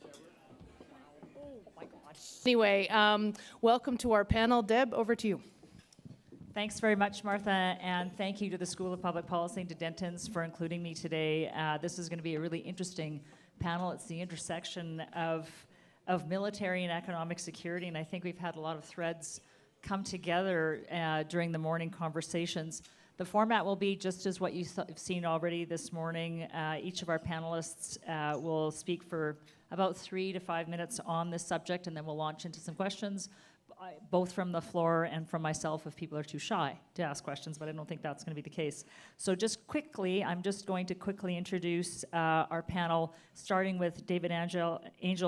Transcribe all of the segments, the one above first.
Oh my gosh. Anyway, welcome to our panel. Deb, over to you. Thanks very much, Martha, and thank you to the School of Public Policy and to Dentons for including me today. This is going to be a really interesting panel. It's the intersection of military and economic security, and I think we've had a lot of threads come together during the morning conversations. The format will be just as what you've seen already this morning. Each of our panelists will speak for about 3 to 5 minutes on this subject, and then we'll launch into some questions, both from the floor and from myself if people are too shy to ask questions, but I don't think that's going to be the case. So just quickly, I'm just going to quickly introduce our panel, starting with David Angell,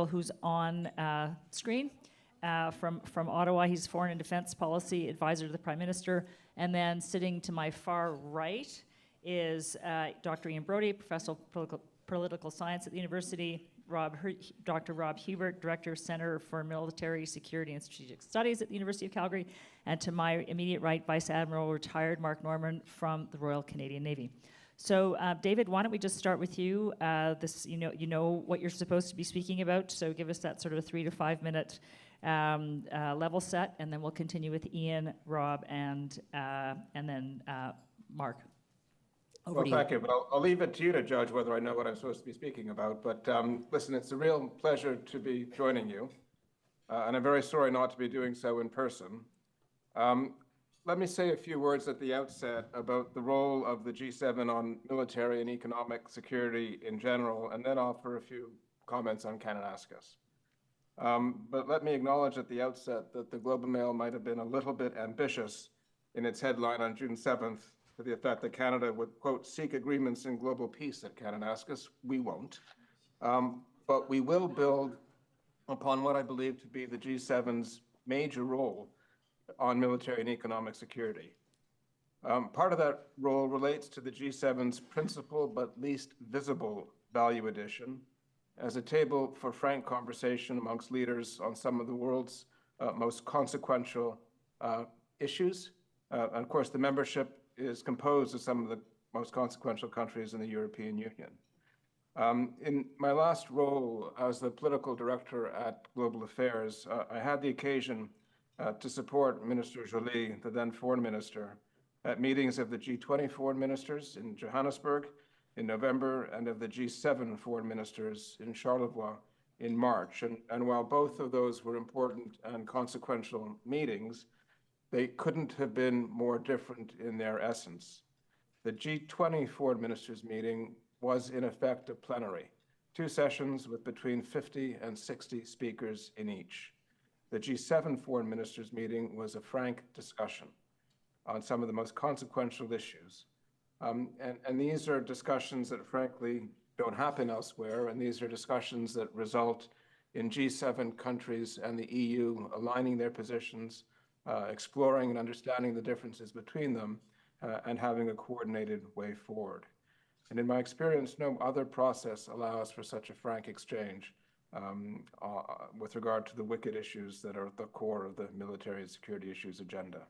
who's on screen from Ottawa. He's Foreign and Defense Policy Advisor to the Prime Minister. And then sitting to my far right is Dr. Ian Brodie, Professor of Political Science at the University, Dr. Rob Huebert, Director of Center for Military Security and Strategic Studies at the University of Calgary, and to my immediate right, Vice-Admiral retired Mark Norman from the Royal Canadian Navy. So, David, why don't we just start with you? You know what you're supposed to be speaking about, so give us that sort of 3 to 5 minute level set, and then we'll continue with Ian, Rob, and then Mark. Well, thank you. But I'll leave it to you to judge whether I know what I'm supposed to be speaking about. But listen, it's a real pleasure to be joining you. And I'm very sorry not to be doing so in person. Let me say a few words at the outset about the role of the G7 on military and economic security in general, and then offer a few comments on Kananaskis. But let me acknowledge at the outset that the Globe and Mail might have been a little bit ambitious in its headline on June 7th to the effect that Canada would, quote, seek agreements in global peace at Kananaskis. We won't. But we will build upon what I believe to be the G7's major role on military and economic security. Part of that role relates to the G7's principal but least visible value addition as a table for frank conversation amongst leaders on some of the world's most consequential issues. And of course, the membership is composed of some of the most consequential countries in the European Union. In my last role as the political director at Global Affairs, I had the occasion to support Minister Joly, the then foreign minister, at meetings of the G20 foreign ministers in Johannesburg in November and of the G7 foreign ministers in Charlevoix in March. And while both of those were important and consequential meetings, they couldn't have been more different in their essence. The G20 foreign ministers meeting was in effect a plenary, 2 sessions with between 50 and 60 speakers in each. The G7 foreign ministers meeting was a frank discussion on some of the most consequential issues. And these are discussions that frankly don't happen elsewhere, and these are discussions that result in G7 countries and the EU aligning their positions, exploring and understanding the differences between them, and having a coordinated way forward. And in my experience, no other process allows for such a frank exchange with regard to the wicked issues that are at the core of the military and security issues agenda.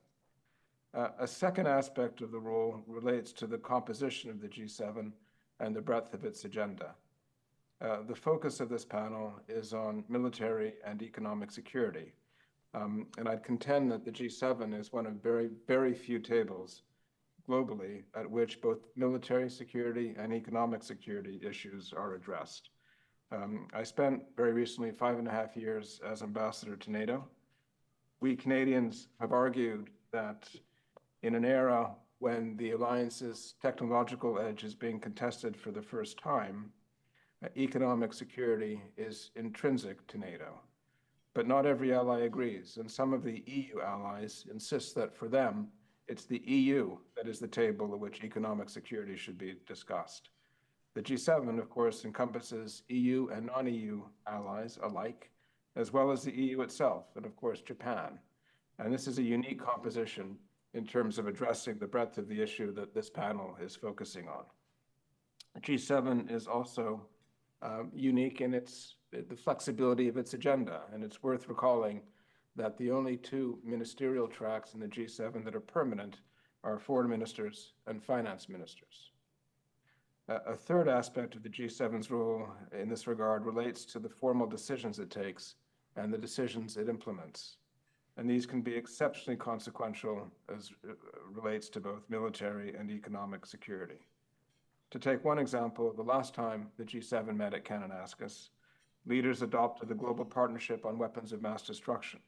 A second aspect of the role relates to the composition of the G7 and the breadth of its agenda. The focus of this panel is on military and economic security. And I'd contend that the G7 is one of very, very few tables globally at which both military security and economic security issues are addressed. I spent very recently 5.5 years as ambassador to NATO. We Canadians have argued that in an era when the alliance's technological edge is being contested for the first time, economic security is intrinsic to NATO. But not every ally agrees, and some of the EU allies insist that for them, it's the EU that is the table at which economic security should be discussed. The G7, of course, encompasses EU and non-EU allies alike, as well as the EU itself, and of course, Japan. And this is a unique composition in terms of addressing the breadth of the issue that this panel is focusing on. G7 is also unique in the flexibility of its agenda, and it's worth recalling that the only 2 ministerial tracks in the G7 that are permanent are foreign ministers and finance ministers. A third aspect of the G7's role in this regard relates to the formal decisions it takes and the decisions it implements. And these can be exceptionally consequential as it relates to both military and economic security. To take one example, the last time the G7 met at Kananaskis, leaders adopted the Global Partnership on Weapons of Mass Destruction,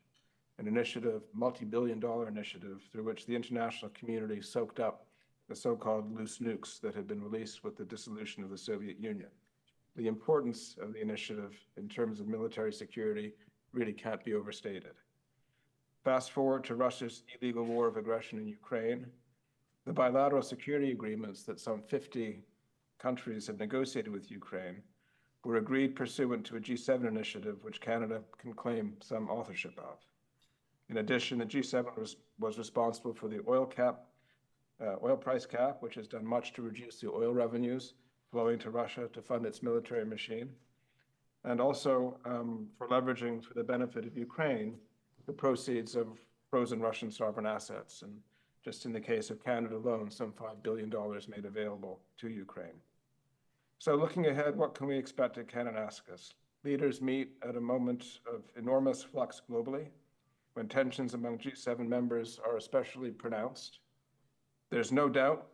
an initiative, multi-billion-dollar initiative, through which the international community soaked up the so-called loose nukes that had been released with the dissolution of the Soviet Union. The importance of the initiative in terms of military security really can't be overstated. Fast forward to Russia's illegal war of aggression in Ukraine, the bilateral security agreements that some 50 countries have negotiated with Ukraine were agreed pursuant to a G7 initiative which Canada can claim some authorship of. In addition, the G7 was responsible for the oil price cap, which has done much to reduce the oil revenues flowing to Russia to fund its military machine, and also for leveraging, for the benefit of Ukraine, the proceeds of frozen Russian sovereign assets. And just in the case of Canada alone, some $5 billion made available to Ukraine. So looking ahead, what can we expect at Kananaskis? Leaders meet at a moment of enormous flux globally, when tensions among G7 members are especially pronounced. There's no doubt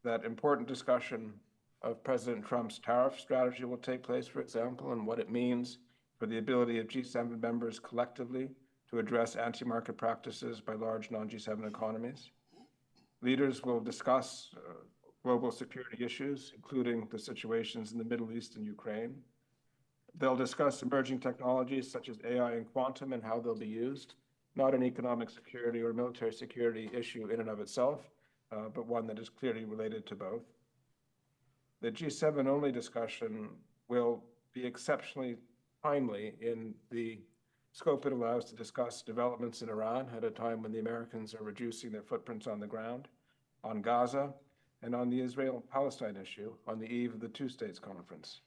that important discussion of President Trump's tariff strategy will take place, for example, and what it means for the ability of G7 members collectively to address anti-market practices by large non-G7 economies. Leaders will discuss global security issues, including the situations in the Middle East and Ukraine. They'll discuss emerging technologies such as AI and quantum and how they'll be used, not an economic security or military security issue in and of itself, but one that is clearly related to both. The G7 only discussion will be exceptionally timely in the scope it allows to discuss developments in Iran at a time when the Americans are reducing their footprints on the ground, on Gaza, and on the Israel-Palestine issue on the eve of the Two States Conference,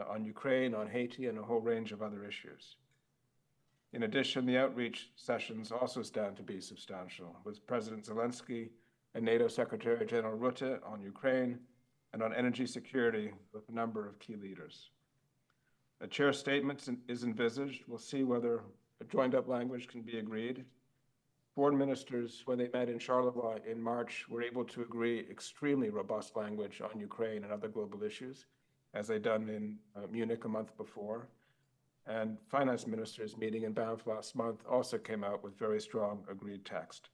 on Ukraine, on Haiti, and a whole range of other issues. In addition, the outreach sessions also stand to be substantial, with President Zelensky and NATO Secretary General Ret'd on Ukraine and on energy security with a number of key leaders. A chair statement is envisaged. We'll see whether a joined-up language can be agreed. Foreign ministers, when they met in Charleroi in March, were able to agree extremely robust language on Ukraine and other global issues, as they'd done in Munich a month before. And finance ministers meeting in Banff last month also came out with very strong agreed text.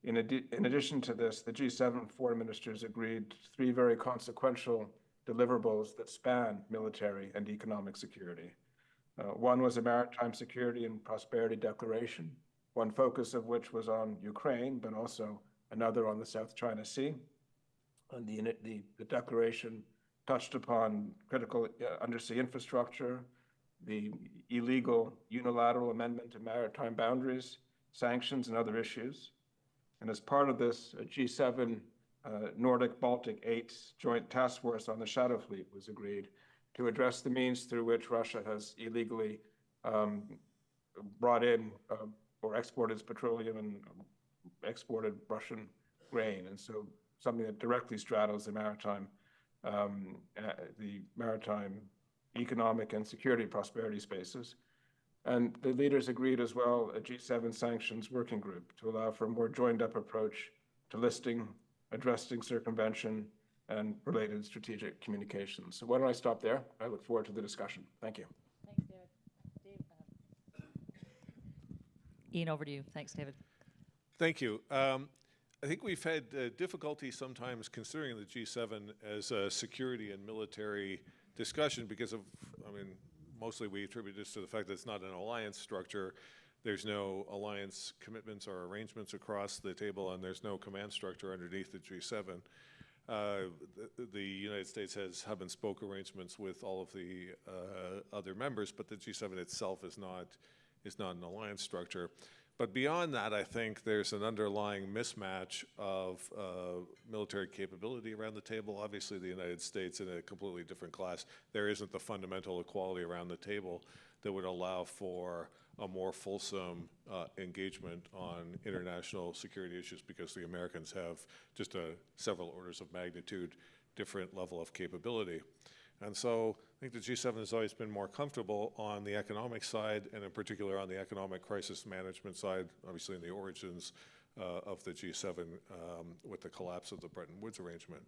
In addition to this, the G7 foreign ministers agreed 3 very consequential deliverables that span military and economic security. One was a maritime security and prosperity declaration, one focus of which was on Ukraine, but also another on the South China Sea. And the declaration touched upon critical undersea infrastructure, the illegal unilateral amendment to maritime boundaries, sanctions, and other issues. And as part of this, a G7 Nordic-Baltic 8 joint task force on the shadow fleet was agreed to address the means through which Russia has illegally brought in or exported petroleum and exported Russian grain. And so something that directly straddles the maritime economic and security prosperity spaces. And the leaders agreed as well a G7 sanctions working group to allow for a more joined-up approach to listing, addressing circumvention, and related strategic communications. So why don't I stop there? I look forward to the discussion. Thank you. Thanks, David. Ian, over to you. Thanks, David. Thank you. I think we've had difficulty sometimes considering the G7 as a security and military discussion because of, mostly we attribute this to the fact that it's not an alliance structure. There's no alliance commitments or arrangements across the table, and there's no command structure underneath the G7. The United States has hub and spoke arrangements with all of the other members, but the G7 itself is not an alliance structure. But beyond that, I think there's an underlying mismatch of military capability around the table. Obviously, the United States in a completely different class. There isn't the fundamental equality around the table that would allow for a more fulsome engagement on international security issues because the Americans have just several orders of magnitude different level of capability. And so I think the G7 has always been more comfortable on the economic side, and in particular on the economic crisis management side, obviously in the origins of the G7 with the collapse of the Bretton Woods arrangement.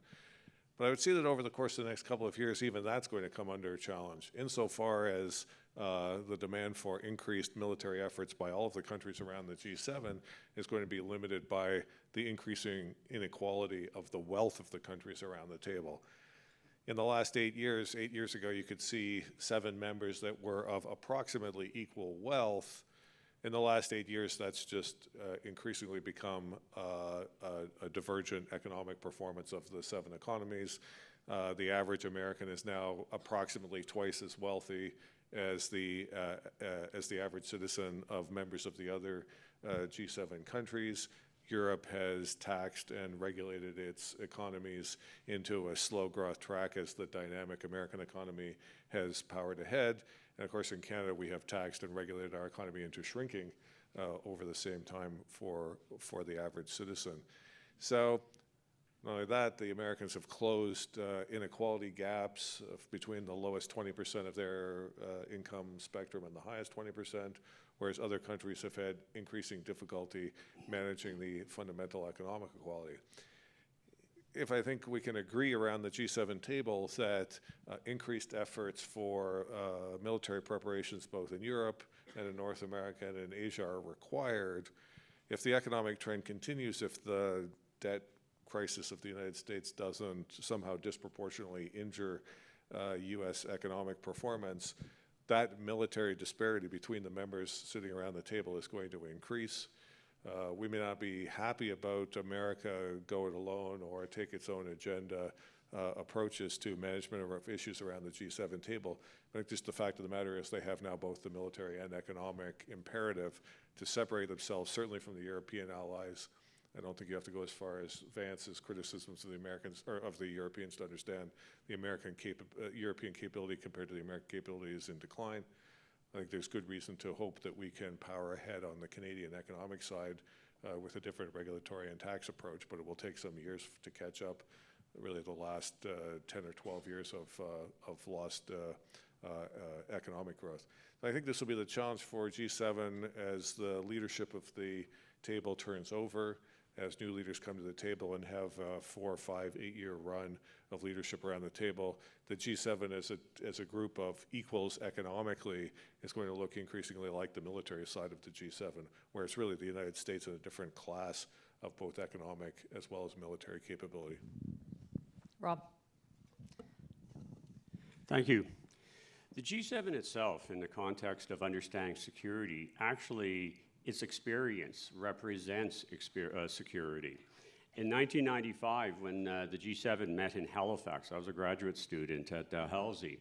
But I would see that over the course of the next couple of years, even that's going to come under challenge, insofar as the demand for increased military efforts by all of the countries around the G7 is going to be limited by the increasing inequality of the wealth of the countries around the table. In the last 8 years ago, you could see 7 members that were of approximately equal wealth. In the last 8 years, that's just increasingly become a divergent economic performance of the 7 economies. The average American is now approximately twice as wealthy as the average citizen of members of the other G7 countries. Europe has taxed and regulated its economies into a slow growth track as the dynamic American economy has powered ahead. And of course, in Canada, we have taxed and regulated our economy into shrinking over the same time for the average citizen. So not only that, the Americans have closed inequality gaps between the lowest 20% of their income spectrum and the highest 20%, whereas other countries have had increasing difficulty managing the fundamental economic equality. If I think we can agree around the G7 table that increased efforts for military preparations both in Europe and in North America and in Asia are required, if the economic trend continues, if the debt crisis of the United States doesn't somehow disproportionately injure U.S. economic performance, that military disparity between the members sitting around the table is going to increase. We may not be happy about America go it alone or take its own agenda approaches to management of issues around the G7 table. I think just the fact of the matter is they have now both the military and economic imperative to separate themselves, certainly from the European allies. I don't think you have to go as far as Vance's criticisms of the Americans or of the Europeans to understand the European capability compared to the American capability is in decline. I think there's good reason to hope that we can power ahead on the Canadian economic side with a different regulatory and tax approach, but it will take some years to catch up. Really, the last 10 or 12 years of lost economic growth. And I think this will be the challenge for G7 as the leadership of the table turns over, as new leaders come to the table and have a 4, 5, 8-year run of leadership around the table. The G7 as a group of equals economically is going to look increasingly like the military side of the G7, where it's really the United States in a different class of both economic as well as military capability. Rob. Thank you. The G7 itself, in the context of understanding security, actually its experience represents security. In 1995, when the G7 met in Halifax, I was a graduate student at Halsey,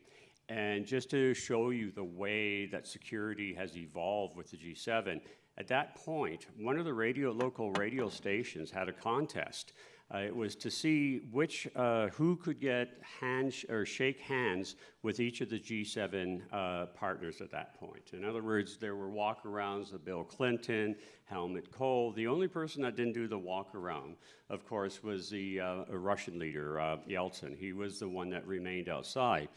and just to show you the way that security has evolved with the G7, at that point, one of the local radio stations had a contest. It was to see who could get shake hands with each of the G7 partners at that point. In other words, there were walk-arounds of Bill Clinton, Helmut Kohl. The only person that didn't do the walk-around, of course, was the Russian leader, Yeltsin. He was the one that remained outside.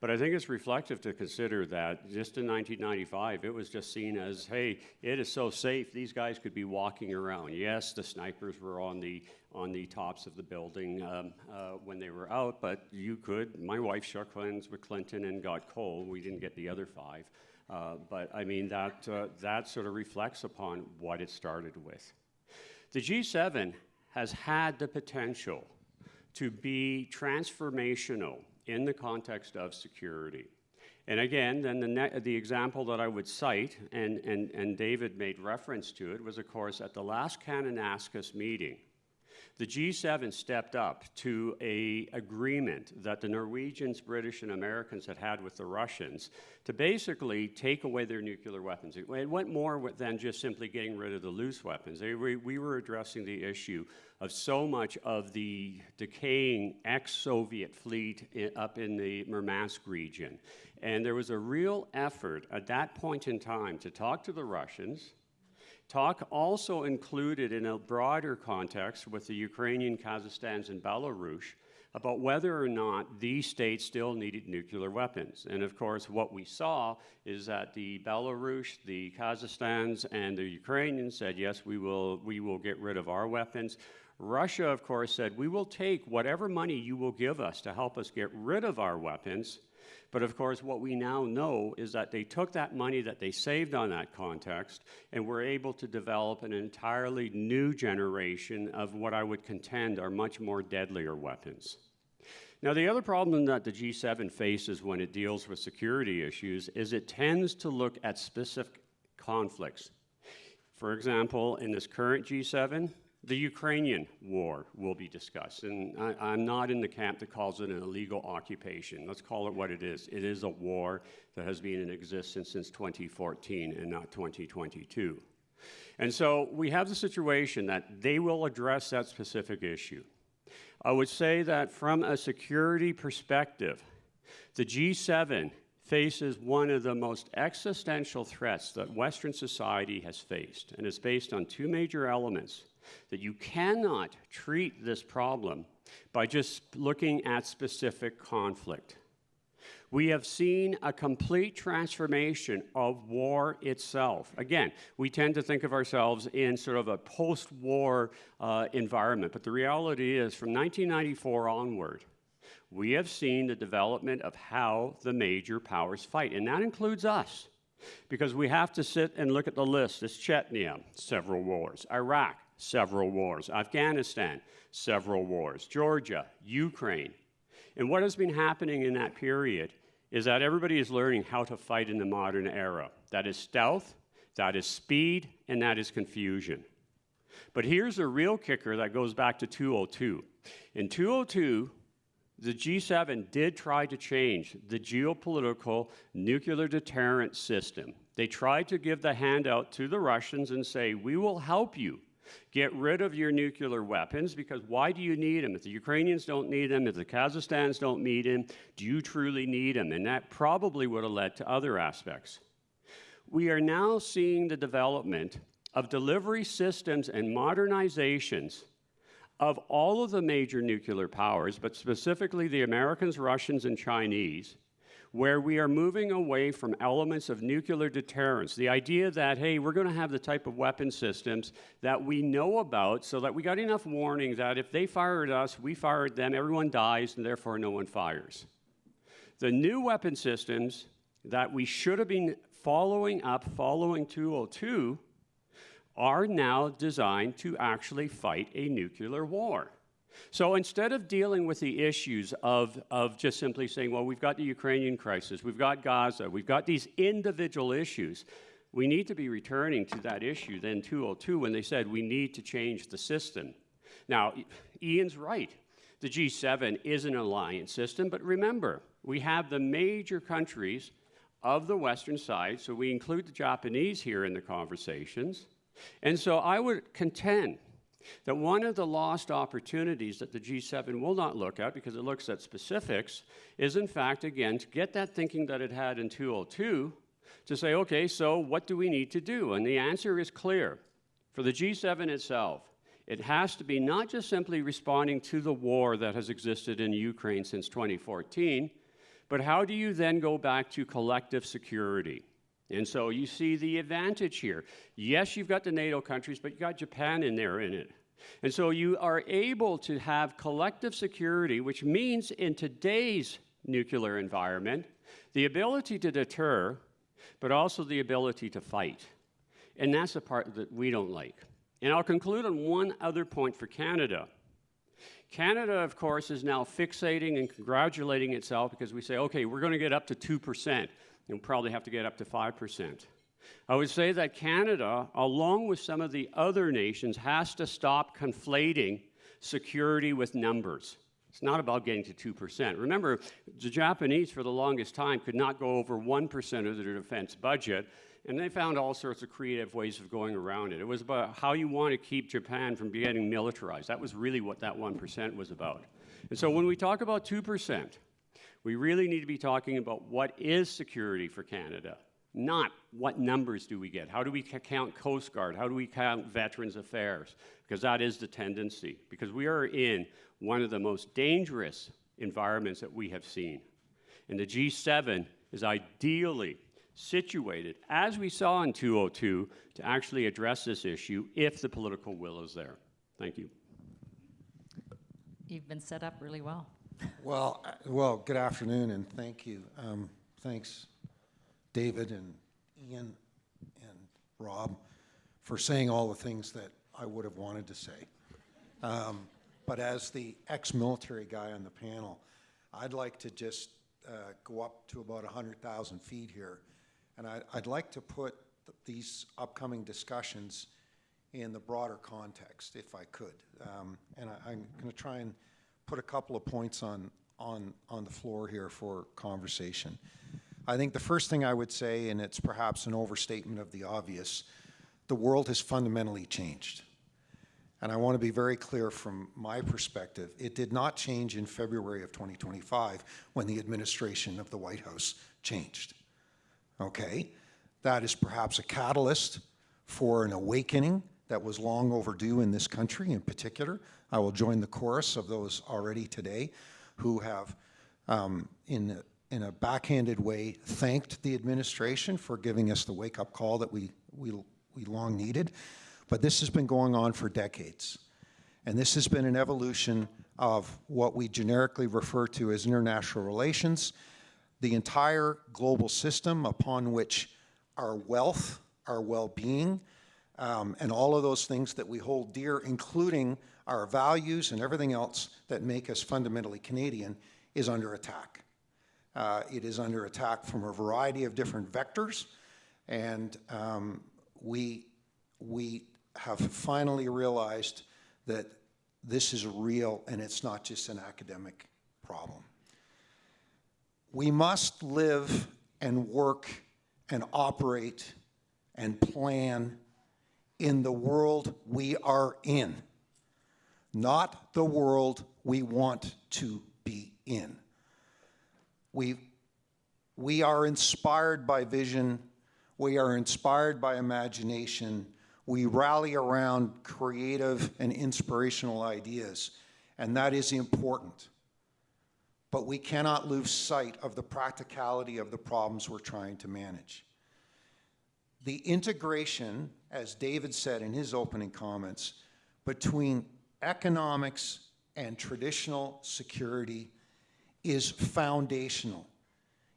But I think it's reflective to consider that just in 1995, it was just seen as, hey, it is so safe, these guys could be walking around. Yes, the snipers were on the tops of the building when they were out, but you could. My wife shook hands with Clinton and got Kohl. We didn't get the other 5. But I mean, that sort of reflects upon what it started with. The G7 has had the potential to be transformational in the context of security. And again, then the example that I would cite, and David made reference to it, was of course at the last Kananaskis meeting, the G7 stepped up to an agreement that the Norwegians, British, and Americans had with the Russians to basically take away their nuclear weapons. It went more than just simply getting rid of the loose weapons. We were addressing the issue of so much of the decaying ex-Soviet fleet up in the Murmansk region. And there was a real effort at that point in time to talk to the Russians. Talk also included in a broader context with the Ukrainian, Kazakhstans, and Belarus about whether or not these states still needed nuclear weapons. And of course, what we saw is that the Belarus, the Kazakhstans, and the Ukrainians said, yes, we will get rid of our weapons. Russia, of course, said, we will take whatever money you will give us to help us get rid of our weapons. But of course, what we now know is that they took that money that they saved on that context and were able to develop an entirely new generation of what I would contend are much more deadlier weapons. Now, the other problem that the G7 faces when it deals with security issues is it tends to look at specific conflicts. For example, in this current G7, the Ukrainian war will be discussed, and I'm not in the camp that calls it an illegal occupation. Let's call it what it is. It is a war that has been in existence since 2014 and not 2022. And so we have the situation that they will address that specific issue. I would say that from a security perspective, the G7 faces one of the most existential threats that Western society has faced, and it's based on two major elements. That you cannot treat this problem by just looking at specific conflict. We have seen a complete transformation of war itself. Again, we tend to think of ourselves in sort of a post-war environment, but the reality is from 1994 onward, we have seen the development of how the major powers fight, and that includes us. Because we have to sit and look at the list. It's Chechnya, several wars. Iraq, several wars. Afghanistan, several wars. Georgia, Ukraine. And what has been happening in that period is that everybody is learning how to fight in the modern era. That is stealth, that is speed, and that is confusion. But here's a real kicker that goes back to 2002. In 2002, the G7 did try to change the geopolitical nuclear deterrent system. They tried to give the handout to the Russians and say, we will help you get rid of your nuclear weapons, because why do you need them? If the Ukrainians don't need them, if the Kazakhstans don't need them, do you truly need them? And that probably would have led to other aspects. We are now seeing the development of delivery systems and modernizations of all of the major nuclear powers, but specifically the Americans, Russians, and Chinese, where we are moving away from elements of nuclear deterrence. The idea that, hey, we're going to have the type of weapon systems that we know about so that we got enough warning that if they fire at us, we fire at them, everyone dies, and therefore no one fires. The new weapon systems that we should have been following 202 are now designed to actually fight a nuclear war. So instead of dealing with the issues of just simply saying, well, we've got the Ukrainian crisis, we've got Gaza, we've got these individual issues, we need to be returning to that issue then 202 when they said we need to change the system. Now, Ian's right. The G7 is an alliance system, but remember, we have the major countries of the Western side, so we include the Japanese here in the conversations. And so I would contend that one of the lost opportunities that the G7 will not look at, because it looks at specifics, is in fact, again, to get that thinking that it had in 202, to say, okay, so what do we need to do? And the answer is clear. For the G7 itself, it has to be not just simply responding to the war that has existed in Ukraine since 2014, but how do you then go back to collective security? And so you see the advantage here. Yes, you've got the NATO countries, but you've got Japan in there in it. And so you are able to have collective security, which means in today's nuclear environment, the ability to deter, but also the ability to fight. And that's the part that we don't like. And I'll conclude on one other point for Canada. Canada, of course, is now fixating and congratulating itself because we say, okay, we're going to get up to 2%. You'll probably have to get up to 5%. I would say that Canada, along with some of the other nations, has to stop conflating security with numbers. It's not about getting to 2%. Remember, the Japanese, for the longest time, could not go over 1% of their defense budget, and they found all sorts of creative ways of going around it. It was about how you want to keep Japan from getting militarized. That was really what that 1% was about. And so when we talk about 2%, we really need to be talking about what is security for Canada. not what numbers do we get. How do we count Coast Guard? How do we count Veterans Affairs? Because that is the tendency. Because we are in one of the most dangerous environments that we have seen. And the G7 is ideally situated, as we saw in 202, to actually address this issue if the political will is there. Thank you. You've been set up really well. Well, good afternoon, and thank you. Thanks, David and Ian and Rob, for saying all the things that I would have wanted to say. But as the ex-military guy on the panel, I'd like to just go up to about 100,000 feet here, and I'd like to put these upcoming discussions in the broader context, if I could. And I'm going to try and put a couple of points on the floor here for conversation. I think the first thing I would say, and it's perhaps an overstatement of the obvious, the world has fundamentally changed. And I want to be very clear from my perspective, it did not change in February of 2025 when the administration of the White House changed. Okay? That is perhaps a catalyst for an awakening that was long overdue in this country in particular. I will join the chorus of those already today who have, in a backhanded way, thanked the administration for giving us the wake-up call that we long needed. But this has been going on for decades. And this has been an evolution of what we generically refer to as international relations, the entire global system upon which our wealth, our well-being, and all of those things that we hold dear, including our values and everything else that make us fundamentally Canadian, is under attack. It is under attack from a variety of different vectors, and we have finally realized that this is real and it's not just an academic problem. We must live and work and operate and plan in the world we are in, not the world we want to be in. We are inspired by vision. We are inspired by imagination. We rally around creative and inspirational ideas, and that is important. But we cannot lose sight of the practicality of the problems we're trying to manage. The integration, as David said in his opening comments, between economics and traditional security is foundational.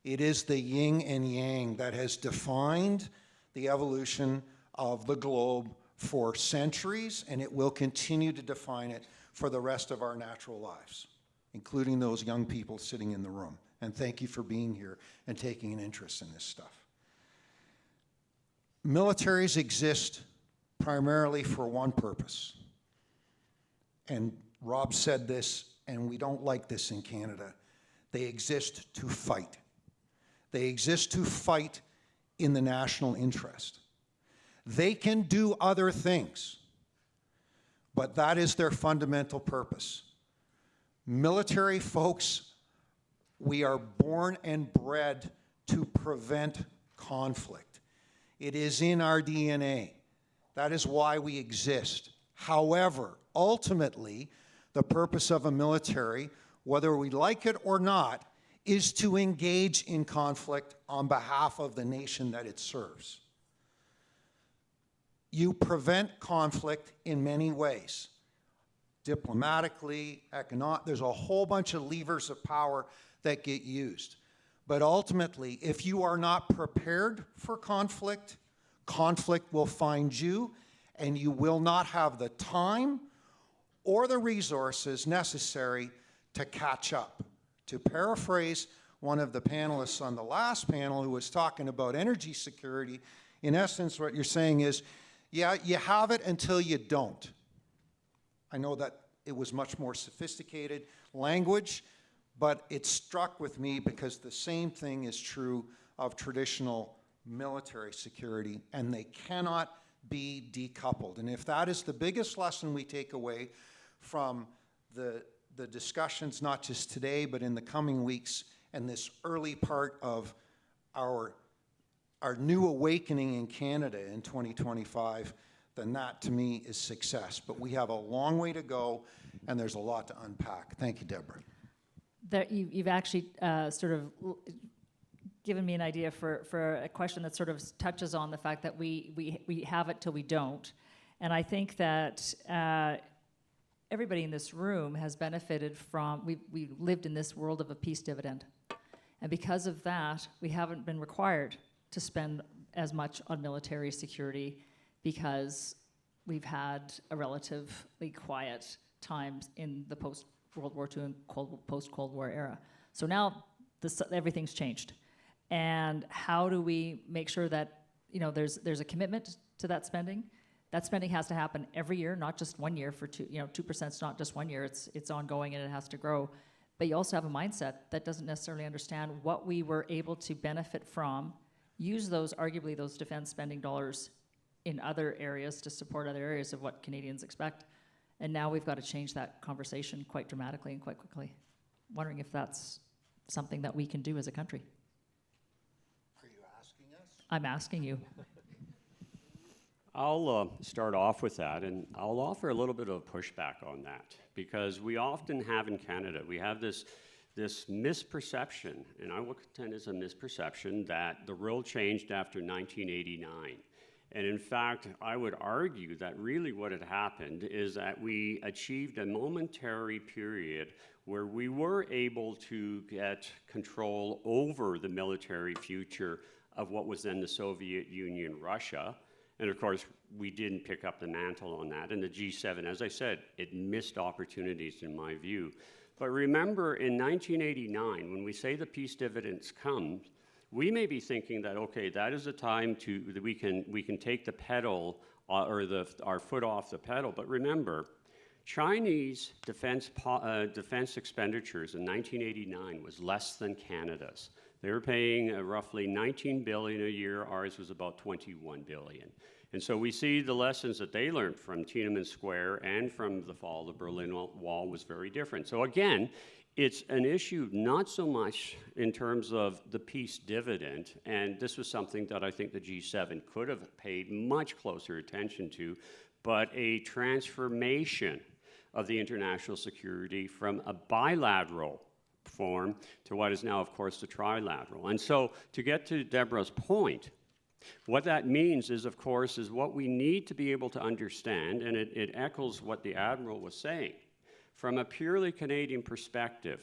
It is the yin and yang that has defined the evolution of the globe for centuries, and it will continue to define it for the rest of our natural lives, including those young people sitting in the room. And thank you for being here and taking an interest in this stuff. Militaries exist primarily for one purpose. And Rob said this, and we don't like this in Canada. They exist to fight. They exist to fight in the national interest. They can do other things, but that is their fundamental purpose. Military folks, we are born and bred to prevent conflict. It is in our DNA. That is why we exist. However, ultimately, the purpose of a military, whether we like it or not, is to engage in conflict on behalf of the nation that it serves. You prevent conflict in many ways. Diplomatically, there's a whole bunch of levers of power that get used. But ultimately, if you are not prepared for conflict, conflict will find you, and you will not have the time or the resources necessary to catch up. To paraphrase one of the panelists on the last panel who was talking about energy security, in essence, what you're saying is, yeah, you have it until you don't. I know that it was much more sophisticated language, but it struck with me because the same thing is true of traditional military security, and they cannot be decoupled. And if that is the biggest lesson we take away from the discussions, not just today, but in the coming weeks and this early part of our our new awakening in Canada in 2025, then that to me is success. But we have a long way to go, and there's a lot to unpack. Thank you, Deborah. You've actually sort of given me an idea for a question that sort of touches on the fact that we have it till we don't. And I think that everybody in this room has benefited from, we lived in this world of a peace dividend. And because of that, we haven't been required to spend as much on military security because we've had a relatively quiet times in the post-World War II and post-Cold War era. So now everything's changed. And how do we make sure that there's a commitment to that spending? That spending has to happen every year, not just 1 year for 2% is not just 1 year, it's ongoing and it has to grow. But you also have a mindset that doesn't necessarily understand what we were able to benefit from, use arguably those defense spending dollars in other areas to support other areas of what Canadians expect. And now we've got to change that conversation quite dramatically and quite quickly. Wondering if that's something that we can do as a country. Are you asking us? I'm asking you. I'll start off with that, and I'll offer a little bit of pushback on that, because we often have in Canada, we have this misperception, and I will contend it's a misperception, that the world changed after 1989. And in fact, I would argue that really what had happened is that we achieved a momentary period where we were able to get control over the military future of what was then the Soviet Union, Russia. And of course, we didn't pick up the mantle on that. And the G7, as I said, it missed opportunities in my view. But remember, in 1989, when we say the peace dividends come, we may be thinking that, okay, that is a time that we can take the pedal or our foot off the pedal. But remember, Chinese defense expenditures in 1989 was less than Canada's. They were paying roughly $19 billion a year. Ours was about $21 billion. And so we see the lessons that they learned from Tiananmen Square and from the fall of the Berlin Wall was very different. So again, it's an issue not so much in terms of the peace dividend, and this was something that I think the G7 could have paid much closer attention to, but a transformation of the international security from a bilateral form to what is now, of course, the trilateral. And so to get to Deborah's point, what that means is, of course, is what we need to be able to understand, and it echoes what the Admiral was saying. From a purely Canadian perspective,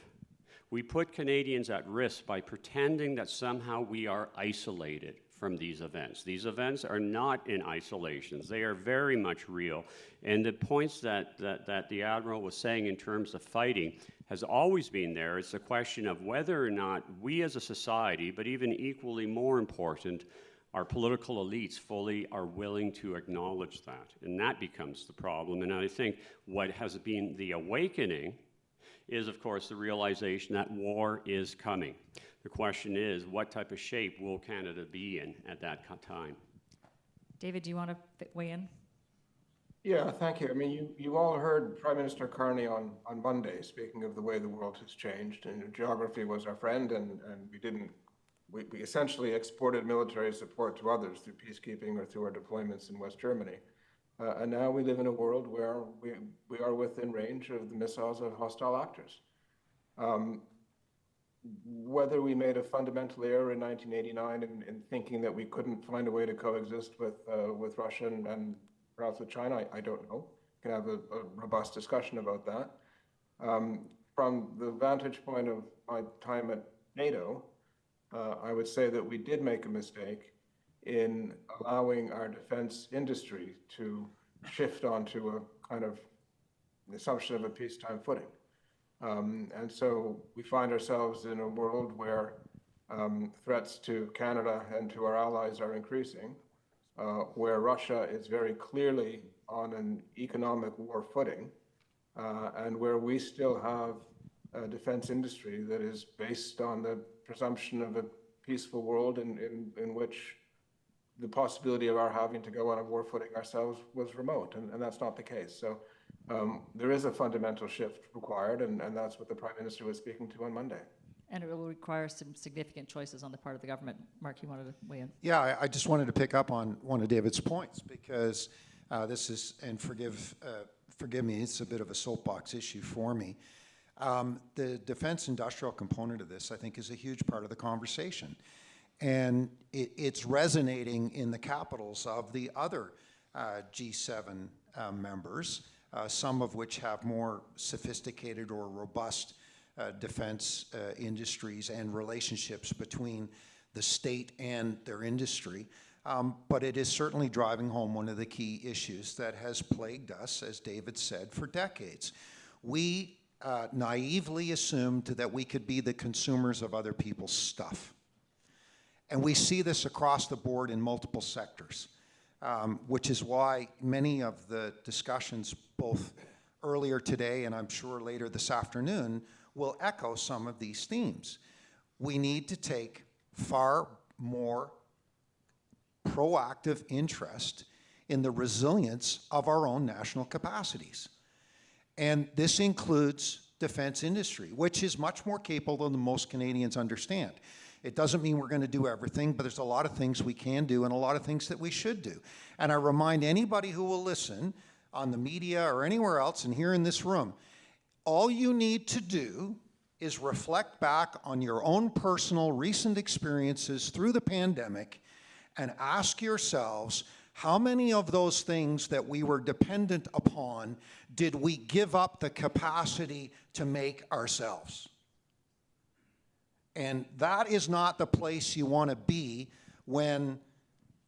we put Canadians at risk by pretending that somehow we are isolated from these events. These events are not in isolations. They are very much real. And the points that the Admiral was saying in terms of fighting has always been there. It's a question of whether or not we as a society, but even equally more important, our political elites fully are willing to acknowledge that. And that becomes the problem. And I think what has been the awakening is, of course, the realization that war is coming. The question is, what type of shape will Canada be in at that time? David, do you want to weigh in? Yeah, thank you. I mean, you all heard Prime Minister Carney on Monday speaking of the way the world has changed, and geography was our friend, and we essentially exported military support to others through peacekeeping or through our deployments in West Germany. And now we live in a world where we are within range of the missiles of hostile actors. Whether we made a fundamental error in 1989 in thinking that we couldn't find a way to coexist with Russia and perhaps with China, I don't know. We can have a robust discussion about that. From the vantage point of my time at NATO, I would say that we did make a mistake in allowing our defense industry to shift onto a kind of assumption of a peacetime footing. And so we find ourselves in a world where threats to Canada and to our allies are increasing, where Russia is very clearly on an economic war footing, and where we still have a defense industry that is based on the presumption of a peaceful world in which the possibility of our having to go on a war footing ourselves was remote, and that's not the case. So there is a fundamental shift required, and that's what the Prime Minister was speaking to on Monday. And it will require some significant choices on the part of the government. Mark, you wanted to weigh in? Yeah, I just wanted to pick up on one of David's points because this is, and forgive me, it's a bit of a soapbox issue for me. The defense industrial component of this, I think, is a huge part of the conversation. And it's resonating in the capitals of the other G7 members, some of which have more sophisticated or robust defense industries and relationships between the state and their industry. But it is certainly driving home one of the key issues that has plagued us, as David said, for decades. We naively assumed that we could be the consumers of other people's stuff. And we see this across the board in multiple sectors, which is why many of the discussions, both earlier today and I'm sure later this afternoon, will echo some of these themes. We need to take far more proactive interest in the resilience of our own national capacities. And this includes defense industry, which is much more capable than most Canadians understand. It doesn't mean we're going to do everything, but there's a lot of things we can do and a lot of things that we should do. And I remind anybody who will listen on the media or anywhere else and here in this room, all you need to do is reflect back on your own personal recent experiences through the pandemic and ask yourselves, how many of those things that we were dependent upon did we give up the capacity to make ourselves? And that is not the place you want to be when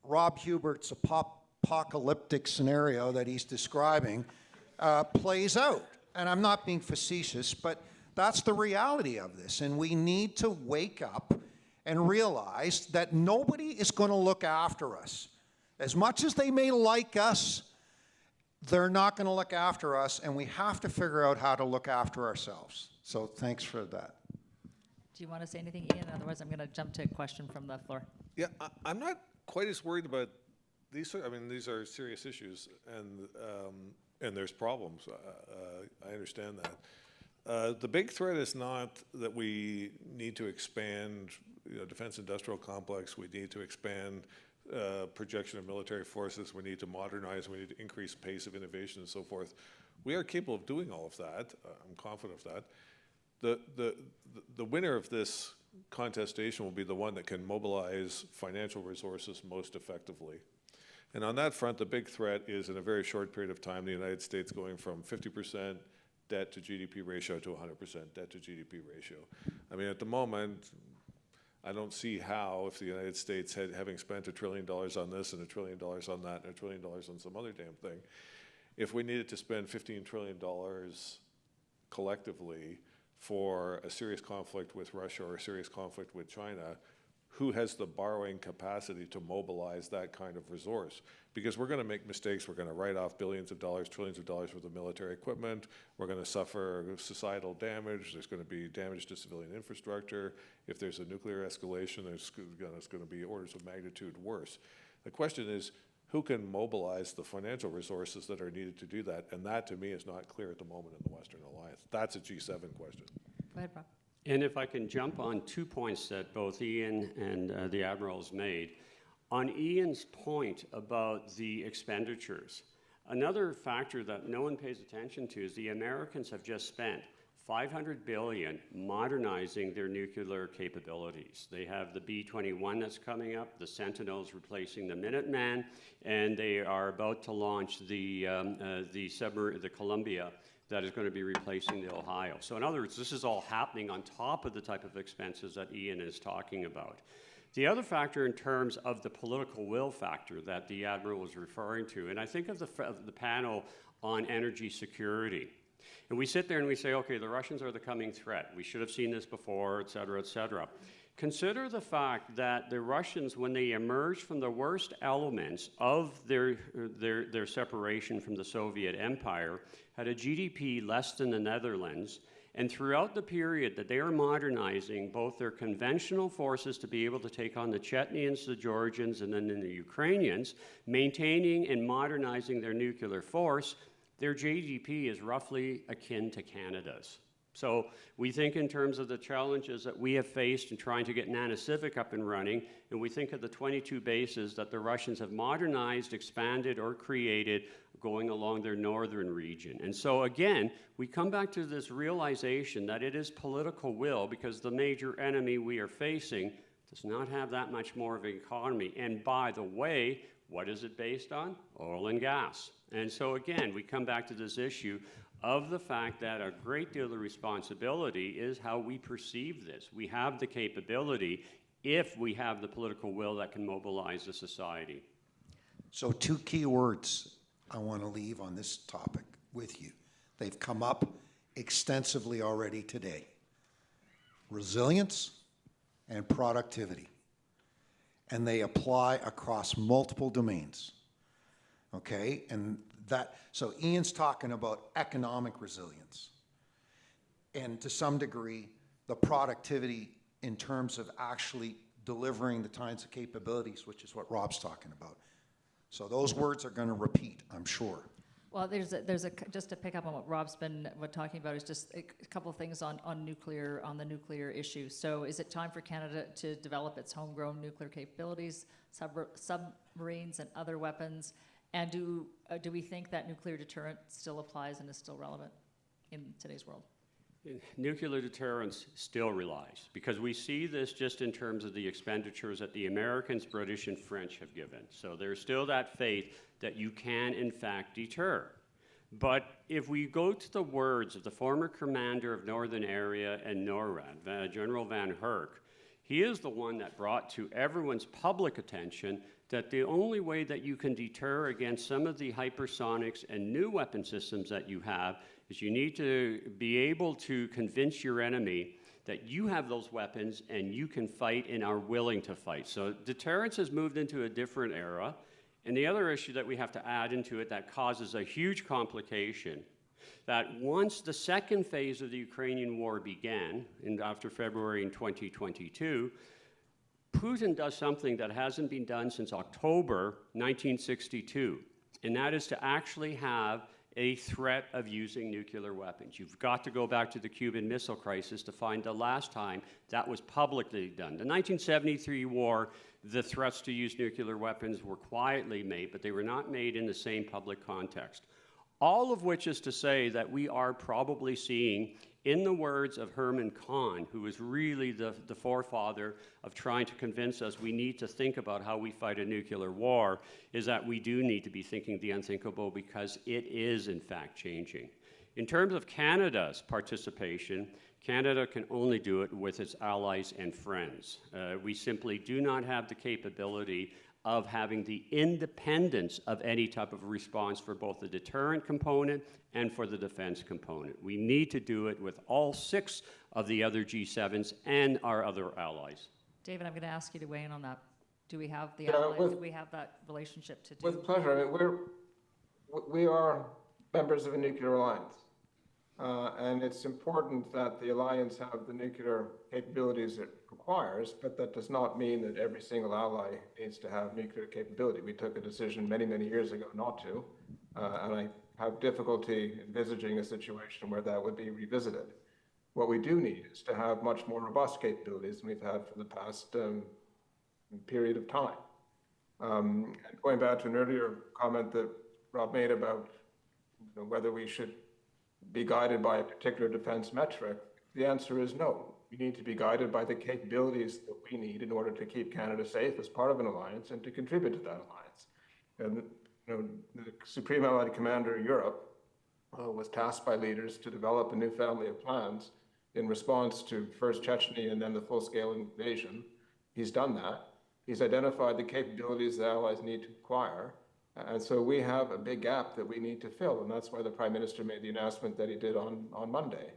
Rob Hubert's apocalyptic scenario that he's describing plays out. And I'm not being facetious, but that's the reality of this. And we need to wake up and realize that nobody is going to look after us. As much as they may like us, they're not going to look after us, and we have to figure out how to look after ourselves. So thanks for that. Do you want to say anything, Ian? Otherwise, I'm going to jump to a question from the floor. Yeah, I'm not quite as worried about these. I mean, these are serious issues, and there's problems. I understand that. The big threat is not that we need to expand, defense industrial complex. We need to expand projection of military forces. We need to modernize. We need to increase pace of innovation and so forth. We are capable of doing all of that. I'm confident of that. The winner of this contestation will be the one that can mobilize financial resources most effectively. And on that front, the big threat is in a very short period of time, the United States going from 50% debt to GDP ratio to 100% debt to GDP ratio. I mean, at the moment, I don't see how, if the United States having spent $1 trillion on this and $1 trillion on that and $1 trillion on some other damn thing, if we needed to spend $15 trillion collectively for a serious conflict with Russia or a serious conflict with China, who has the borrowing capacity to mobilize that kind of resource? Because we're going to make mistakes. We're going to write off billions of dollars, trillions of dollars worth of military equipment. We're going to suffer societal damage. There's going to be damage to civilian infrastructure. If there's a nuclear escalation, there's going to be orders of magnitude worse. The question is, who can mobilize the financial resources that are needed to do that? And that, to me, is not clear at the moment in the Western Alliance. That's a G7 question. Go ahead, Rob. And if I can jump on 2 points that both Ian and the Admirals made. On Ian's point about the expenditures, another factor that no one pays attention to is the Americans have just spent $500 billion modernizing their nuclear capabilities. They have the B-21 that's coming up, the Sentinel's replacing the Minuteman, and they are about to launch the Columbia that is going to be replacing the Ohio. So in other words, this is all happening on top of the type of expenses that Ian is talking about. The other factor in terms of the political will factor that the Admiral was referring to, and I think of the panel on energy security. And we sit there and we say, okay, the Russians are the coming threat. We should have seen this before, et cetera, et cetera. Consider the fact that the Russians, when they emerged from the worst elements of their separation from the Soviet Empire, had a GDP less than the Netherlands. And throughout the period that they are modernizing both their conventional forces to be able to take on the Chechens, the Georgians, and then the Ukrainians, maintaining and modernizing their nuclear force, their GDP is roughly akin to Canada's. So we think in terms of the challenges that we have faced in trying to get Nanisivik up and running, and we think of the 22 bases that the Russians have modernized, expanded, or created going along their northern region. And so again, we come back to this realization that it is political will, because the major enemy we are facing does not have that much more of an economy. And by the way, what is it based on? Oil and gas. And so again, we come back to this issue of the fact that a great deal of responsibility is how we perceive this. We have the capability if we have the political will that can mobilize the society. So 2 key words I want to leave on this topic with you. They've come up extensively already today. Resilience and productivity. And they apply across multiple domains. Okay? And so Ian's talking about economic resilience. And to some degree, the productivity in terms of actually delivering the kinds of capabilities, which is what Rob's talking about. So those words are going to repeat, I'm sure. Well, just to pick up on what Rob's been talking about, is just a couple of things on the nuclear issue. So is it time for Canada to develop its homegrown nuclear capabilities, submarines and other weapons? And do we think that nuclear deterrent still applies and is still relevant in today's world? Nuclear deterrence still relies, because we see this just in terms of the expenditures that the Americans, British, and French have given. So there's still that faith that you can, in fact, deter. But if we go to the words of the former commander of Northern Area and NORAD, General Van Herk, he is the one that brought to everyone's public attention that the only way that you can deter against some of the hypersonics and new weapon systems that you have is you need to be able to convince your enemy that you have those weapons and you can fight and are willing to fight. So deterrence has moved into a different era. And the other issue that we have to add into it that causes a huge complication, that once the second phase of the Ukrainian war began, after February in 2022, Putin does something that hasn't been done since October 1962, and that is to actually have a threat of using nuclear weapons. You've got to go back to the Cuban Missile Crisis to find the last time that was publicly done. The 1973 war, the threats to use nuclear weapons were quietly made, but they were not made in the same public context. All of which is to say that we are probably seeing, in the words of Herman Kahn, who is really the forefather of trying to convince us we need to think about how we fight a nuclear war, is that we do need to be thinking the unthinkable, because it is in fact changing. In terms of Canada's participation, Canada can only do it with its allies and friends. We simply do not have the capability of having the independence of any type of response for both the deterrent component and for the defense component. We need to do it with all 6 of the other G7s and our other allies. David, I'm going to ask you to weigh in on that. Do we have the allies? Do we have that relationship to do? With pleasure. I mean, we are members of a nuclear alliance. And it's important that the alliance have the nuclear capabilities it requires, but that does not mean that every single ally needs to have nuclear capability. We took a decision many, many years ago not to, and I have difficulty envisaging a situation where that would be revisited. What we do need is to have much more robust capabilities than we've had for the past period of time. And going back to an earlier comment that Rob made about whether we should be guided by a particular defense metric, the answer is no. We need to be guided by the capabilities that we need in order to keep Canada safe as part of an alliance and to contribute to that alliance. And the Supreme Allied Commander of Europe was tasked by leaders to develop a new family of plans in response to first Chechnya and then the full-scale invasion. He's done that. He's identified the capabilities the allies need to acquire. And so we have a big gap that we need to fill, and that's why the Prime Minister made the announcement that he did on Monday.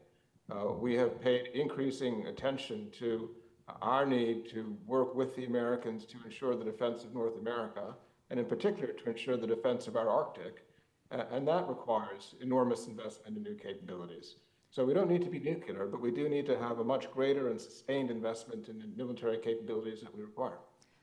We have paid increasing attention to our need to work with the Americans to ensure the defense of North America, and in particular to ensure the defense of our Arctic, and that requires enormous investment in new capabilities. So we don't need to be nuclear, but we do need to have a much greater and sustained investment in the military capabilities that we require.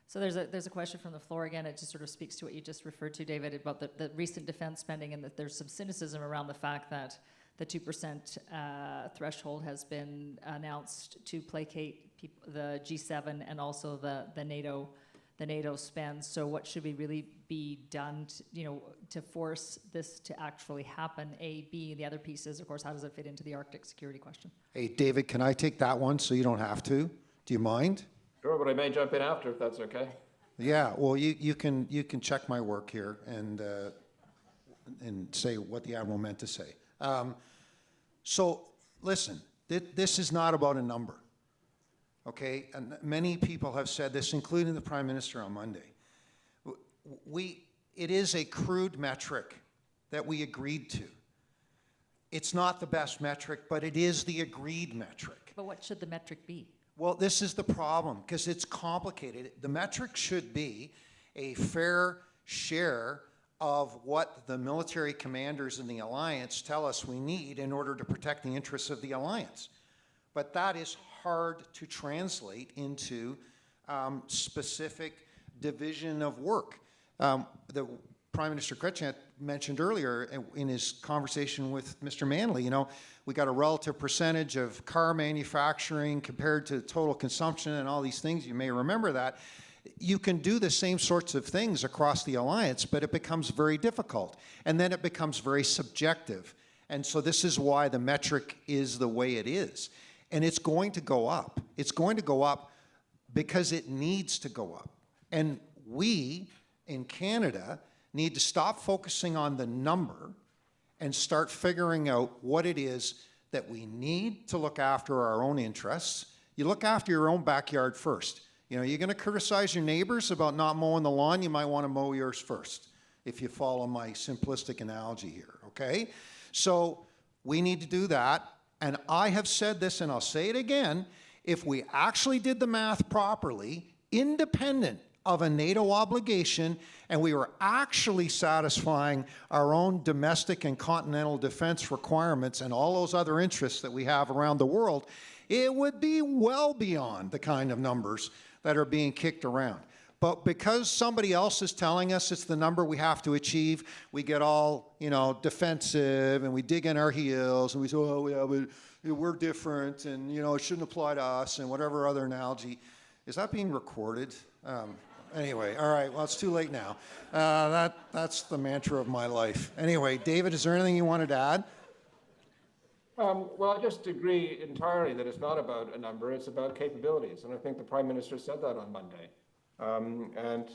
So there's a question from the floor again. It just sort of speaks to what you just referred to, David, about the recent defense spending, and that there's some cynicism around the fact that the 2% threshold has been announced to placate the G7 and also the NATO spend. So what should we really be done to force this to actually happen? A, B, the other piece is, of course, how does it fit into the Arctic security question? Hey, David, can I take that one so you don't have to? Do you mind? Sure, but I may jump in after if that's okay. Yeah, well, you can check my work here and say what the Admiral meant to say. So listen, this is not about a number, okay? And many people have said this, including the Prime Minister on Monday. It is a crude metric that we agreed to. It's not the best metric, but it is the agreed metric. But what should the metric be? Well, this is the problem, because it's complicated. The metric should be a fair share of what the military commanders in the alliance tell us we need in order to protect the interests of the alliance. But that is hard to translate into specific division of work. The Prime Minister Kretschmann mentioned earlier in his conversation with Mr. Manley, we got a relative percentage of car manufacturing compared to total consumption and all these things. You may remember that. You can do the same sorts of things across the alliance, but it becomes very difficult. And then it becomes very subjective. And so this is why the metric is the way it is. And it's going to go up. It's going to go up because it needs to go up. And we, in Canada, need to stop focusing on the number and start figuring out what it is that we need to look after our own interests. You look after your own backyard first. You're going to criticize your neighbors about not mowing the lawn, you might want to mow yours first, if you follow my simplistic analogy here, okay? So we need to do that, and I have said this, and I'll say it again, if we actually did the math properly, independent of a NATO obligation, and we were actually satisfying our own domestic and continental defense requirements and all those other interests that we have around the world, it would be well beyond the kind of numbers that are being kicked around. But because somebody else is telling us it's the number we have to achieve, we get all, defensive, and we dig in our heels, and we say, oh, yeah, we're different, and, it shouldn't apply to us, and whatever other analogy. Is that being recorded? Anyway, all right, well, it's too late now. That's the mantra of my life. Anyway, David, is there anything you wanted to add? Well, I just agree entirely that it's not about a number, it's about capabilities. And I think the Prime Minister said that on Monday. And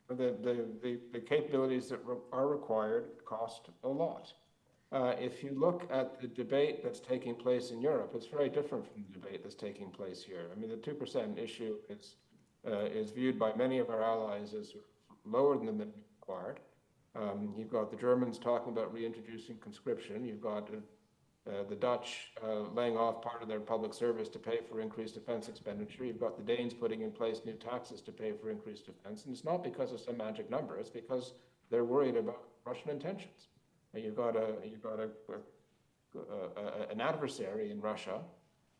the capabilities that are required cost a lot. If you look at the debate that's taking place in Europe, it's very different from the debate that's taking place here. I mean, the 2% issue is viewed by many of our allies as lower than the required. You've got the Germans talking about reintroducing conscription. You've got the Dutch laying off part of their public service to pay for increased defense expenditure. You've got the Danes putting in place new taxes to pay for increased defense. And it's not because of some magic number. It's because they're worried about Russian intentions. And you've got an adversary in Russia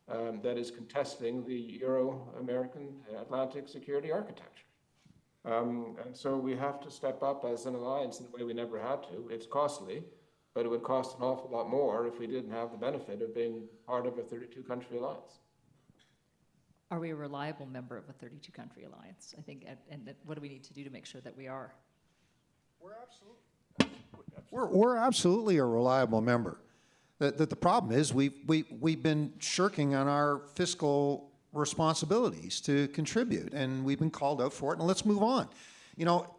that is contesting the Euro-American Atlantic security architecture. And so we have to step up as an alliance in the way we never had to. It's costly, but it would cost an awful lot more if we didn't have the benefit of being part of a 32-country alliance. Are we a reliable member of a 32-country alliance? I think, and what do we need to do to make sure that we are? We're absolutely a reliable member. The problem is we've been shirking on our fiscal responsibilities to contribute, and we've been called out for it, and let's move on.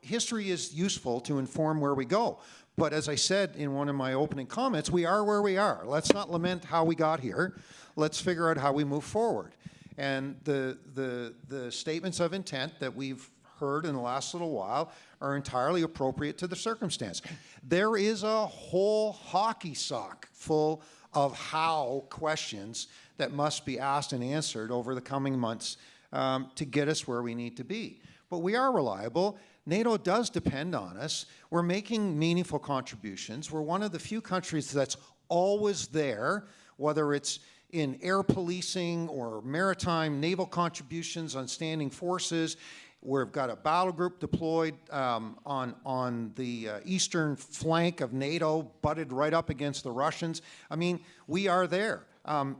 History is useful to inform where we go. But as I said in one of my opening comments, we are where we are. Let's not lament how we got here. Let's figure out how we move forward. And the statements of intent that we've heard in the last little while are entirely appropriate to the circumstance. There is a whole hockey sock full of how questions that must be asked and answered over the coming months to get us where we need to be. But we are reliable. NATO does depend on us. We're making meaningful contributions. We're one of the few countries that's always there, whether it's in air policing or maritime naval contributions on standing forces, We've got a battle group deployed on the eastern flank of NATO, butted right up against the Russians. I mean, we are there.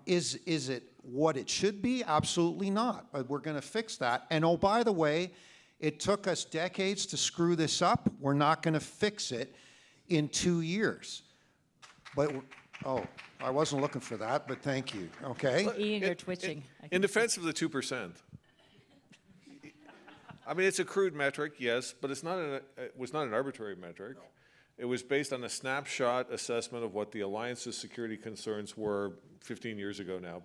Is it what it should be? Absolutely not. But we're going to fix that. And oh, by the way, it took us decades to screw this up. We're not going to fix it in 2 years. But, oh, I wasn't looking for that, but thank you. Okay. Ian, you're twitching. In defense of the 2%, I mean, it's a crude metric, yes, but it was not an arbitrary metric. It was based on a snapshot assessment of what the alliance's security concerns were 15 years ago now,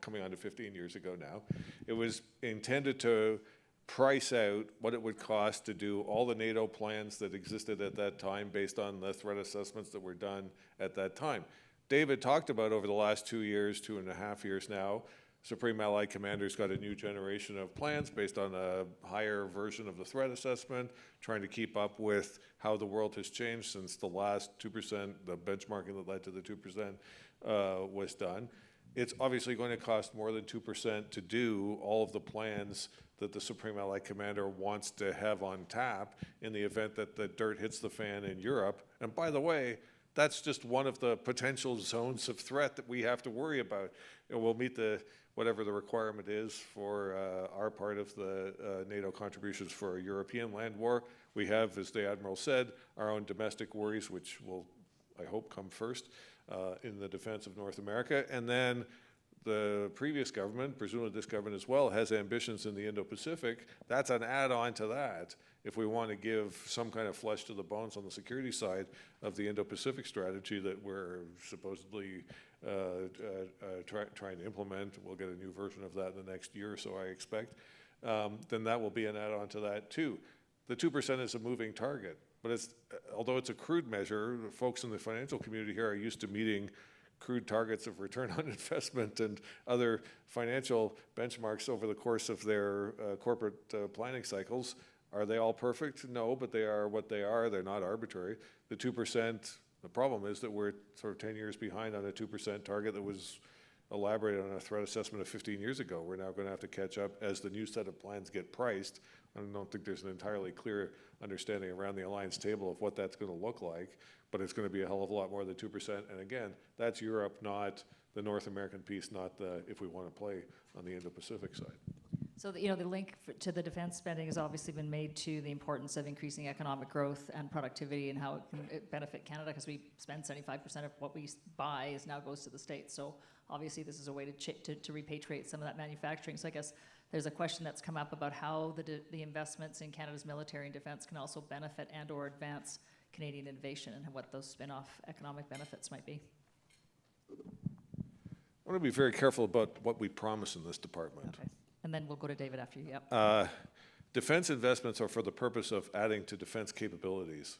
coming on to 15 years ago now. It was intended to price out what it would cost to do all the NATO plans that existed at that time based on the threat assessments that were done at that time. David talked about over the last 2 years, 2.5 years now, Supreme Allied Commander's got a new generation of plans based on a higher version of the threat assessment, trying to keep up with how the world has changed since the last 2%, the benchmarking that led to the 2% was done. It's obviously going to cost more than 2% to do all of the plans that the Supreme Allied Commander wants to have on tap in the event that the dirt hits the fan in Europe. And by the way, that's just one of the potential zones of threat that we have to worry about. And we'll meet whatever the requirement is for our part of the NATO contributions for a European land war. We have, as the Admiral said, our own domestic worries, which will, I hope, come first in the defense of North America. And then the previous government, presumably this government as well, has ambitions in the Indo-Pacific. That's an add-on to that if we want to give some kind of flesh to the bones on the security side of the Indo-Pacific strategy that we're supposedly trying to implement. We'll get a new version of that in the next year or so, I expect. Then that will be an add-on to that too. The 2% is a moving target, but although it's a crude measure, folks in the financial community here are used to meeting crude targets of return on investment and other financial benchmarks over the course of their corporate planning cycles. Are they all perfect? No, but they are what they are. They're not arbitrary. The 2%, the problem is that we're sort of 10 years behind on a 2% target that was elaborated on a threat assessment of 15 years ago. We're now going to have to catch up as the new set of plans get priced. I don't think there's an entirely clear understanding around the alliance table of what that's going to look like, but it's going to be a hell of a lot more than 2%. And again, that's Europe, not the North American piece, not if we want to play on the Indo-Pacific side. So the link to the defense spending has obviously been made to the importance of increasing economic growth and productivity and how it can benefit Canada, because we spend 75% of what we buy now goes to the States. So obviously this is a way to repatriate some of that manufacturing. So I guess there's a question that's come up about how the investments in Canada's military and defense can also benefit and or advance Canadian innovation and what those spin-off economic benefits might be. I want to be very careful about what we promise in this department. Okay. And then we'll go to David after you. Yep. Defense investments are for the purpose of adding to defense capabilities.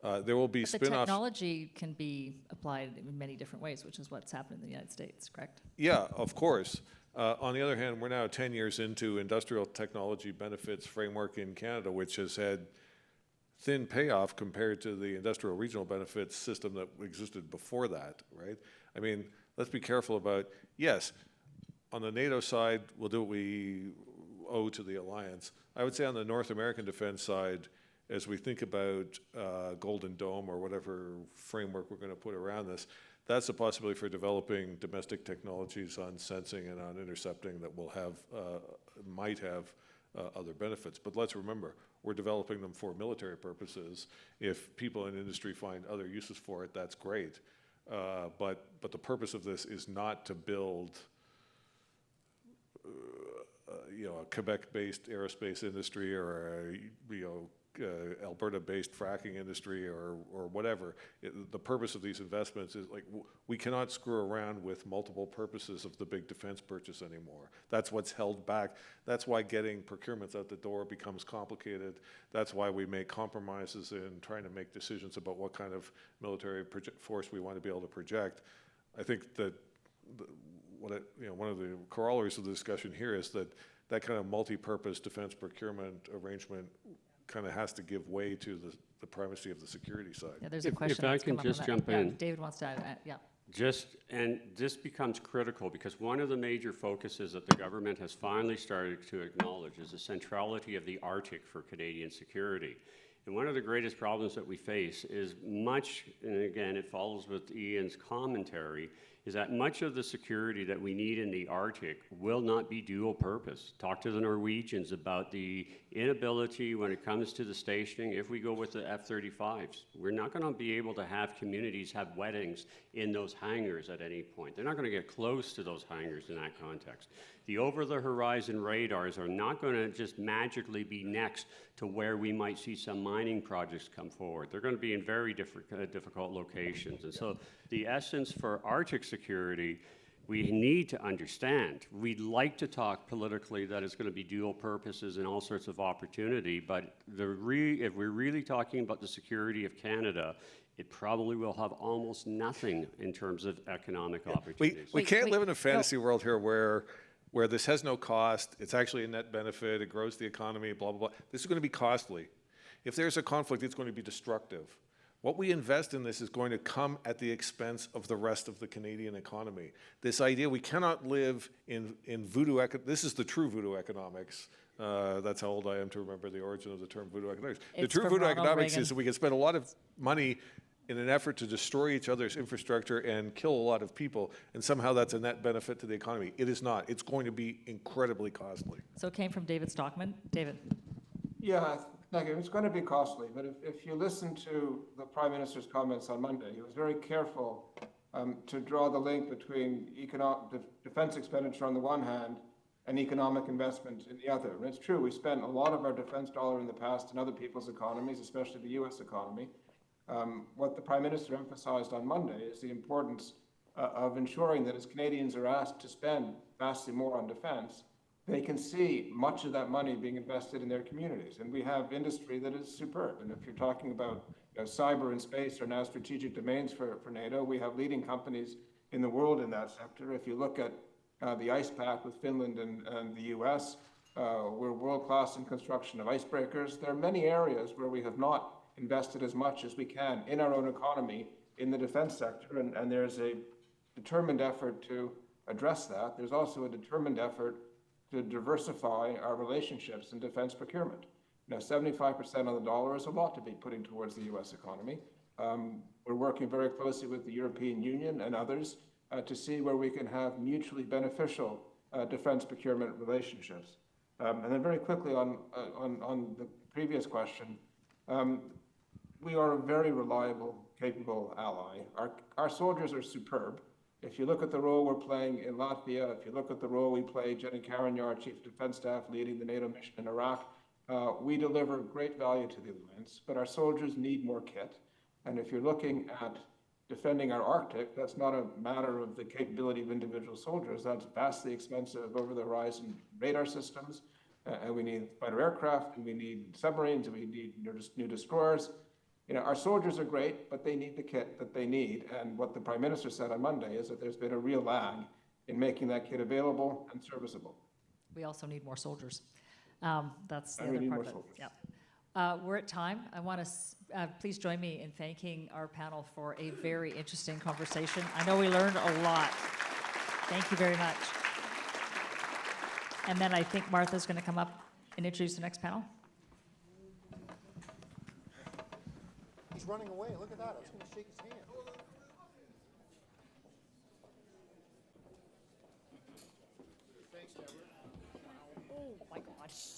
There will be But the spin-offs. technology can be applied in many different ways, which is what's happened in the United States, correct? Yeah, of course. On the other hand, we're now 10 years into industrial technology benefits framework in Canada, which has had thin payoff compared to the industrial regional benefits system that existed before that, right? I mean, let's be careful about, yes, on the NATO side, we'll do what we owe to the alliance. I would say on the North American defense side, as we think about Golden Dome or whatever framework we're going to put around this, that's a possibility for developing domestic technologies on sensing and on intercepting that will have, might have other benefits. But let's remember, we're developing them for military purposes. If people in industry find other uses for it, that's great. But the purpose of this is not to build a Quebec-based aerospace industry or a Alberta-based fracking industry or whatever. The purpose of these investments is we cannot screw around with multiple purposes of the big defense purchase anymore. That's what's held back. That's why getting procurements out the door becomes complicated. That's why we make compromises in trying to make decisions about what kind of military force we want to be able to project. I think that one of the corollaries of the discussion here is that kind of multi-purpose defense procurement arrangement kind of has to give way to the primacy of the security side. Yeah, there's a If question. I that's can come up on just that. jump Yeah, in. David wants to add, yeah. And this becomes critical because one of the major focuses that the government has finally started to acknowledge is the centrality of the Arctic for Canadian security. And one of the greatest problems that we face is and again, it follows with Ian's commentary, is that much of the security that we need in the Arctic will not be dual purpose. Talk to the Norwegians about the inability when it comes to the stationing. If we go with the F-35s, we're not going to be able to have communities have weddings in those hangars at any point. They're not going to get close to those hangars in that context. The over-the-horizon radars are not going to just magically be next to where we might see some mining projects come forward. They're going to be in very difficult locations. And so the essence for Arctic security, we need to understand. We'd like to talk politically that it's going to be dual purposes and all sorts of opportunity, but if we're really talking about the security of Canada, it probably will have almost nothing in terms of economic opportunities. We can't live in a fantasy world here where this has no cost, it's actually a net benefit, it grows the economy, blah, blah, blah. This is going to be costly. If there's a conflict, it's going to be destructive. What we invest in this is going to come at the expense of the rest of the Canadian economy. This idea, we cannot live in voodoo, this is the true voodoo economics. That's how old I am to remember the origin of the term voodoo economics. The It's true from voodoo Ronald economics Reagan. is that we can spend a lot of money in an effort to destroy each other's infrastructure and kill a lot of people, and somehow that's a net benefit to the economy. It is not. It's going to be incredibly costly. So it came from David Stockman. David. Yeah, it's going to be costly, but if you listen to the Prime Minister's comments on Monday, he was very careful to draw the link between defense expenditure on the one hand and economic investment in the other. And it's true, we spent a lot of our defense dollar in the past in other people's economies, especially the U.S. economy. What the Prime Minister emphasized on Monday is the importance of ensuring that as Canadians are asked to spend vastly more on defense, they can see much of that money being invested in their communities. And we have industry that is superb. And if you're talking about cyber and space are now strategic domains for NATO, we have leading companies in the world in that sector. If you look at the ice pack with Finland and the US, we're world-class in construction of icebreakers. There are many areas where we have not invested as much as we can in our own economy in the defense sector, and there's a determined effort to address that. There's also a determined effort to diversify our relationships in defense procurement. 75% of the dollar is a lot to be putting towards the U.S. economy. We're working very closely with the European Union and others to see where we can have mutually beneficial defense procurement relationships. And then very quickly on the previous question, we are a very reliable, capable ally. Our soldiers are superb. If you look at the role we're playing in Latvia, if you look at the role we play, Jenny Carignar, Chief of Defense Staff, leading the NATO mission in Iraq, we deliver great value to the alliance, but our soldiers need more kit. And if you're looking at defending our Arctic, that's not a matter of the capability of individual soldiers. That's vastly expensive over-the-horizon radar systems, and we need fighter aircraft, and we need submarines, and we need new destroyers. Our soldiers are great, but they need the kit that they need. And what the Prime Minister said on Monday is that there's been a real lag in making that kit available and serviceable. We also need more soldiers. That's the other need part more of it. soldiers. Yep. We're at time. I want to please join me in thanking our panel for a very interesting conversation. I know we learned a lot. Thank you very much. And then I think Martha's going to come up and introduce the next panel. He's running away. Look at that. I was going to shake his hand. Oh my gosh.